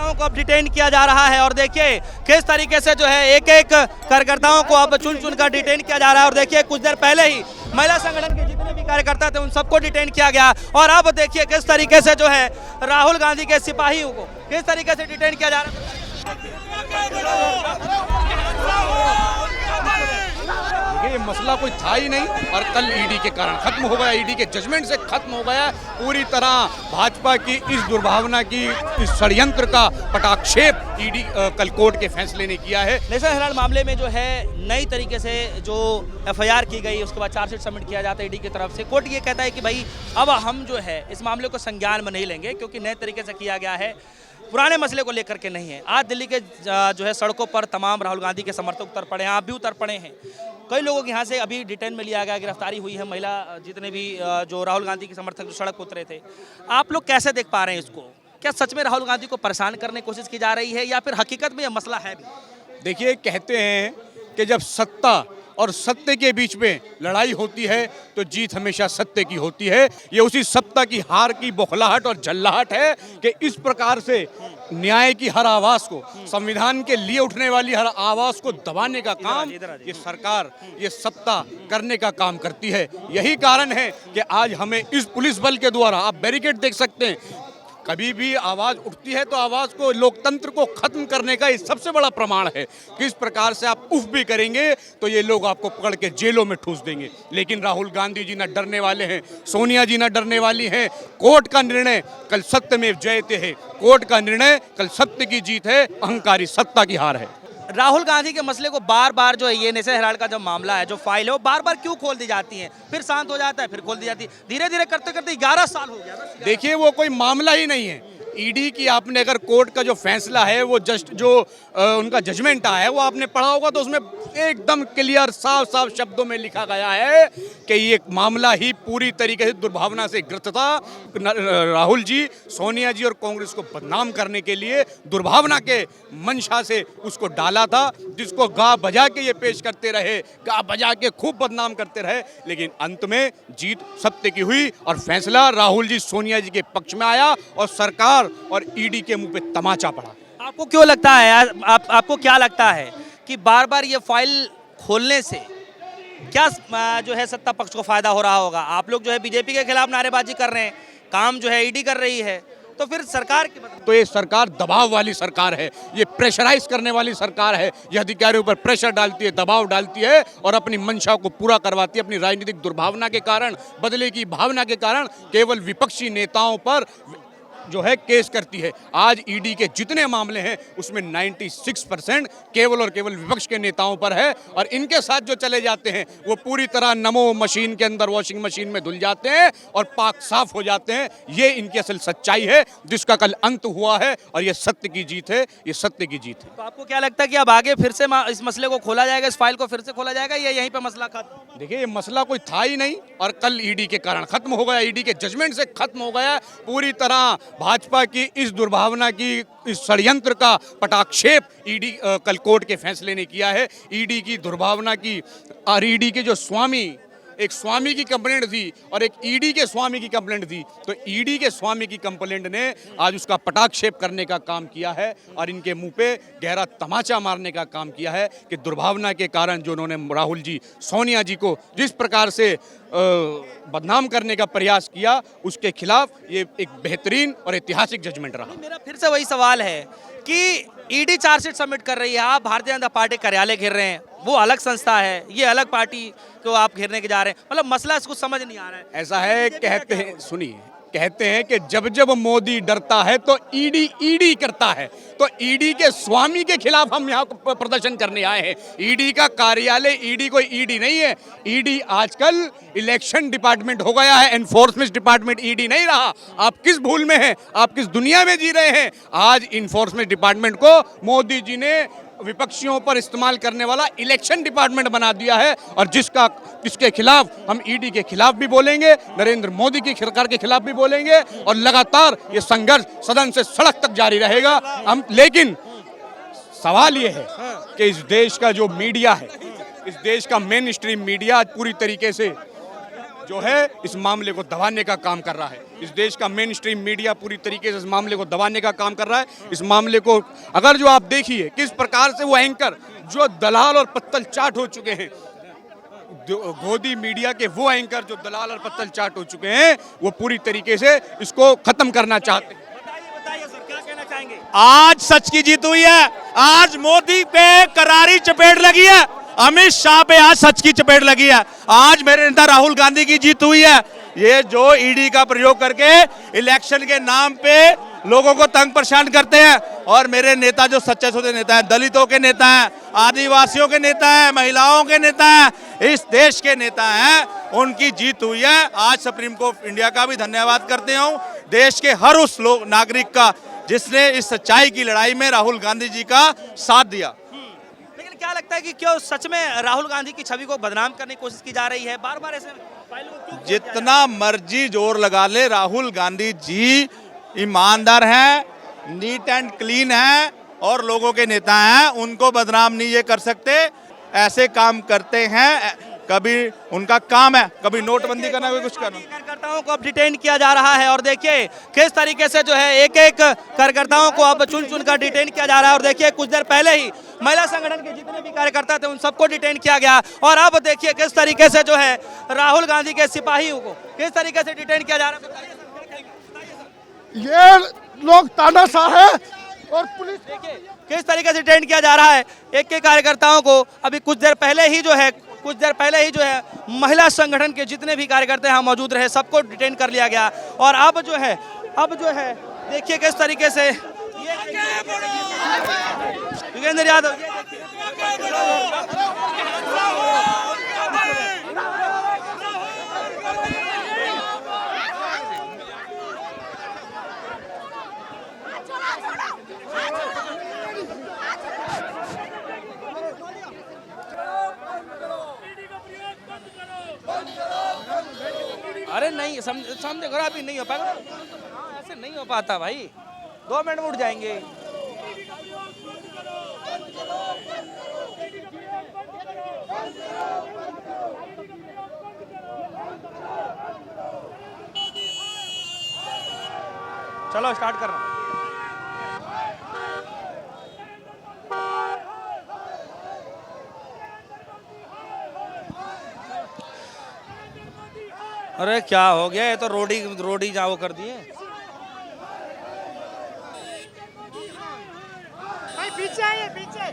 कार्यकर्ताओं को अब डिटेन किया जा रहा है और देखिए किस तरीके से जो है एक एक कार्यकर्ताओं को अब चुन चुन कर डिटेन किया जा रहा है। और देखिए कुछ देर पहले ही महिला संगठन के जितने भी कार्यकर्ता थे उन सबको डिटेन किया गया और अब देखिए किस तरीके से जो है राहुल गांधी के सिपाहियों को किस तरीके से डिटेन किया जा रहा है। ये मसला कोई था ही नहीं और कल ईडी के कारण खत्म हो गया, ईडी के जजमेंट से खत्म हो गया। पूरी तरह भाजपा की इस दुर्भावना की, इस षड्यंत्र का पटाक्षेप ईडी कल कोर्ट के फैसले ने किया है। नेशनल हेराल्ड मामले में जो है नई तरीके से जो एफआईआर की गई उसके बाद चार्जशीट सबमिट किया जाता है ईडी की तरफ से। कोर्ट ये कहता है कि भाई अब हम जो है इस मामले को संज्ञान में नहीं लेंगे क्योंकि नए तरीके से किया गया है, पुराने मसले को लेकर के नहीं है। आज दिल्ली के जो है सड़कों पर तमाम राहुल गांधी के समर्थक उतर पड़े हैं, आप भी उतर पड़े हैं। कई लोगों को यहाँ से अभी डिटेन में लिया गया, गिरफ्तारी हुई है। महिला जितने भी जो राहुल गांधी के समर्थक जो सड़क पर उतरे थे, आप लोग कैसे देख पा रहे हैं इसको? क्या सच में राहुल गांधी को परेशान करने की कोशिश की जा रही है या फिर हकीकत में यह मसला है भी? देखिए, कहते हैं कि जब सत्ता और सत्य के बीच में लड़ाई होती है तो जीत हमेशा सत्य की होती है। ये उसी सत्ता की हार की बौखलाहट और झल्लाहट है कि इस प्रकार से न्याय की हर आवाज़ को, संविधान के लिए उठने वाली हर आवाज़ को दबाने का काम ये सरकार, ये सत्ता करने का काम करती है। यही कारण है कि आज हमें इस पुलिस बल के द्वारा, आप बैरिकेड देख सकते हैं, कभी भी आवाज़ उठती है तो आवाज़ को, लोकतंत्र को खत्म करने का ये सबसे बड़ा प्रमाण है। किस प्रकार से आप उफ भी करेंगे तो ये लोग आपको पकड़ के जेलों में ठूस देंगे। लेकिन राहुल गांधी जी न डरने वाले हैं, सोनिया जी न डरने वाली हैं। कोर्ट का निर्णय कल सत्यमेव जयते है, कोर्ट का निर्णय कल सत्य की जीत है, अहंकारी सत्ता की हार है। राहुल गांधी के मसले को बार बार जो है ये नेशनल हेराल्ड का जो मामला है, जो फाइल है, वो बार बार क्यों खोल दी जाती है, फिर शांत हो जाता है, फिर खोल दी जाती है, धीरे धीरे करते करते 11 साल हो गया। देखिए, वो कोई मामला ही नहीं है। ईडी की आपने अगर कोर्ट का जो फैसला है, वो जस्ट जो उनका जजमेंट आया है वो आपने पढ़ा होगा तो उसमें एकदम क्लियर साफ साफ शब्दों में लिखा गया है कि ये मामला ही पूरी तरीके से दुर्भावना से ग्रस्त था। राहुल जी, सोनिया जी और कांग्रेस को बदनाम करने के लिए दुर्भावना के मंशा से उसको डाला था, जिसको गा बजा के ये पेश करते रहे, गा बजा के खूब बदनाम करते रहे। लेकिन अंत में जीत सत्य की हुई और फैसला राहुल जी, सोनिया जी के पक्ष में आया और सरकार और ईडी के मुंह पे तमाचा पड़ा। आपको क्यों लगता है, आपको क्या लगता है कि बार बार ये फाइल खोलने से क्या जो है सत्ता पक्ष को फायदा हो रहा होगा? आप लोग जो है बीजेपी के खिलाफ नारेबाजी कर रहे हैं, काम जो है ईडी कर रही है, तो फिर सरकार की तो ये सरकार दबाव वाली सरकार है, ये प्रेशराइज करने वाली सरकार है। ये अधिकारियों पर प्रेशर डालती है, दबाव डालती है और अपनी मंशा को पूरा करवाती है। अपनी राजनीतिक दुर्भावना के कारण, बदले की भावना के कारण केवल विपक्षी नेताओं पर जो है केस करती है। आज ईडी के जितने मामले हैं उसमें 96% केवल और केवल विपक्ष के नेताओं पर है और इनके साथ जो चले जाते हैं वो पूरी तरह नमो मशीन के अंदर, वॉशिंग मशीन में धुल जाते हैं और पाक साफ हो जाते हैं। ये इनकी असल सच्चाई है जिसका कल अंत हुआ है और ये सत्य की जीत है, ये सत्य की जीत है। तो आपको क्या लगता है कि अब आगे फिर से इस मसले को खोला जाएगा, इस फाइल को फिर से खोला जाएगा या यहीं पे मसला खत्म? देखिए, ये मसला कोई था ही नहीं और कल ईडी के कारण खत्म हो गया, ईडी के जजमेंट से खत्म हो गया। पूरी तरह भाजपा की इस दुर्भावना की, इस षड्यंत्र का पटाक्षेप ईडी कल कोर्ट के फैसले ने किया है। ईडी की दुर्भावना की और ईडी के जो स्वामी, एक स्वामी की कंप्लेंट थी और एक ईडी के स्वामी की कंप्लेंट थी, तो ईडी के स्वामी की कंप्लेंट ने आज उसका पटाक्षेप करने का काम किया है और इनके मुंह पे गहरा तमाचा मारने का काम किया है कि दुर्भावना के कारण जो उन्होंने राहुल जी, सोनिया जी को जिस प्रकार से बदनाम करने का प्रयास किया, उसके खिलाफ ये एक बेहतरीन और ऐतिहासिक जजमेंट रहा। मेरा फिर से वही सवाल है कि ईडी चार्जशीट सबमिट कर रही है, आप भारतीय जनता पार्टी कार्यालय घेर रहे हैं, वो अलग संस्था है, ये अलग पार्टी को आप घेरने के जा रहे हैं, मतलब मसला इसको समझ नहीं आ रहा है। ऐसा है, कहते हैं, सुनिए, कहते हैं कि जब जब मोदी डरता है तो ईडी करता है। तो ईडी के स्वामी के खिलाफ हम यहाँ प्रदर्शन करने आए हैं। ईडी का कार्यालय, ईडी कोई ईडी नहीं है। ईडी आजकल इलेक्शन डिपार्टमेंट हो गया है, एनफोर्समेंट डिपार्टमेंट ईडी नहीं रहा। आप किस भूल में हैं, आप किस दुनिया में जी रहे हैं? आज इन्फोर्समेंट डिपार्टमेंट को मोदी जी ने विपक्षियों पर इस्तेमाल करने वाला इलेक्शन डिपार्टमेंट बना दिया है और जिसके खिलाफ हम ईडी के खिलाफ भी बोलेंगे, नरेंद्र मोदी की सरकार के खिलाफ भी बोलेंगे और लगातार ये संघर्ष सदन से सड़क तक जारी रहेगा। हम, लेकिन सवाल ये है कि इस देश का जो मीडिया है, इस देश का मेन स्ट्रीम मीडिया आज पूरी तरीके से जो है इस मामले को दबाने का काम कर रहा है। इस देश का मेन स्ट्रीम मीडिया पूरी तरीके से इस मामले को दबाने का काम कर रहा है। इस मामले को अगर जो आप देखिए किस प्रकार से वो एंकर जो दलाल और पत्तल चाट हो चुके हैं, गोदी मीडिया के वो एंकर जो दलाल और पत्तल चाट हो चुके हैं, वो पूरी तरीके से इसको खत्म करना चाहते हैं। बताइए सर, क्या कहना चाहेंगे? आज सच की जीत हुई है। आज मोदी पे करारी चपेट लगी है, अमित शाह पे आज सच की चपेट लगी है। आज मेरे नेता राहुल गांधी की जीत हुई है। ये जो ईडी का प्रयोग करके इलेक्शन के नाम पे लोगों को तंग परेशान करते हैं, और मेरे नेता जो सच्चे सुधे नेता हैं, दलितों के नेता हैं, आदिवासियों के नेता हैं, महिलाओं के नेता हैं, इस देश के नेता हैं, उनकी जीत हुई है। आज सुप्रीम कोर्ट ऑफ इंडिया का भी धन्यवाद करते हूँ, देश के हर उस लोग नागरिक का जिसने इस सच्चाई की लड़ाई में राहुल गांधी जी का साथ दिया। लेकिन क्या लगता है कि क्यों सच में राहुल गांधी की छवि को बदनाम करने की कोशिश की जा रही है? बार बार ऐसे फाइलों को क्यों किया जा रहा है? जितना मर्जी जोर लगा ले, राहुल गांधी जी ईमानदार हैं, नीट एंड क्लीन हैं और लोगों के नेता हैं, उनको बदनाम नहीं ये कर सकते। ऐसे काम करते हैं, कभी उनका काम है, कभी नोटबंदी करना, कभी कुछ करना। कार्यकर्ताओं को अब डिटेन किया जा रहा है और देखिए किस तरीके से जो है एक एक कार्यकर्ताओं को अब चुन चुन कर डिटेन किया जा रहा है। और देखिए कुछ देर पहले ही महिला संगठन के जितने भी कार्यकर्ता थे उन सबको डिटेन किया गया, और अब देखिए किस तरीके से जो है राहुल गांधी के सिपाहियों को किस तरीके से डिटेन किया जा रहा है। ये लोग तानाशाह है और पुलिस देखिए किस तरीके से डिटेन किया जा रहा है एक एक कार्यकर्ताओं को। अभी कुछ देर पहले ही जो है महिला संगठन के जितने भी कार्यकर्ता यहाँ मौजूद रहे सबको डिटेन कर लिया गया, और अब जो है देखिए किस तरीके से योगेंद्र यादव अरे नहीं समझे करो, अभी नहीं हो पाएगा। हाँ, ऐसे नहीं हो पाता भाई, 2 मिनट में उठ जाएंगे। चलो स्टार्ट कर रहा हूं। अरे क्या हो गया, ये तो रोडी जा वो कर दिए। भाई पीछे आइए, पीछे।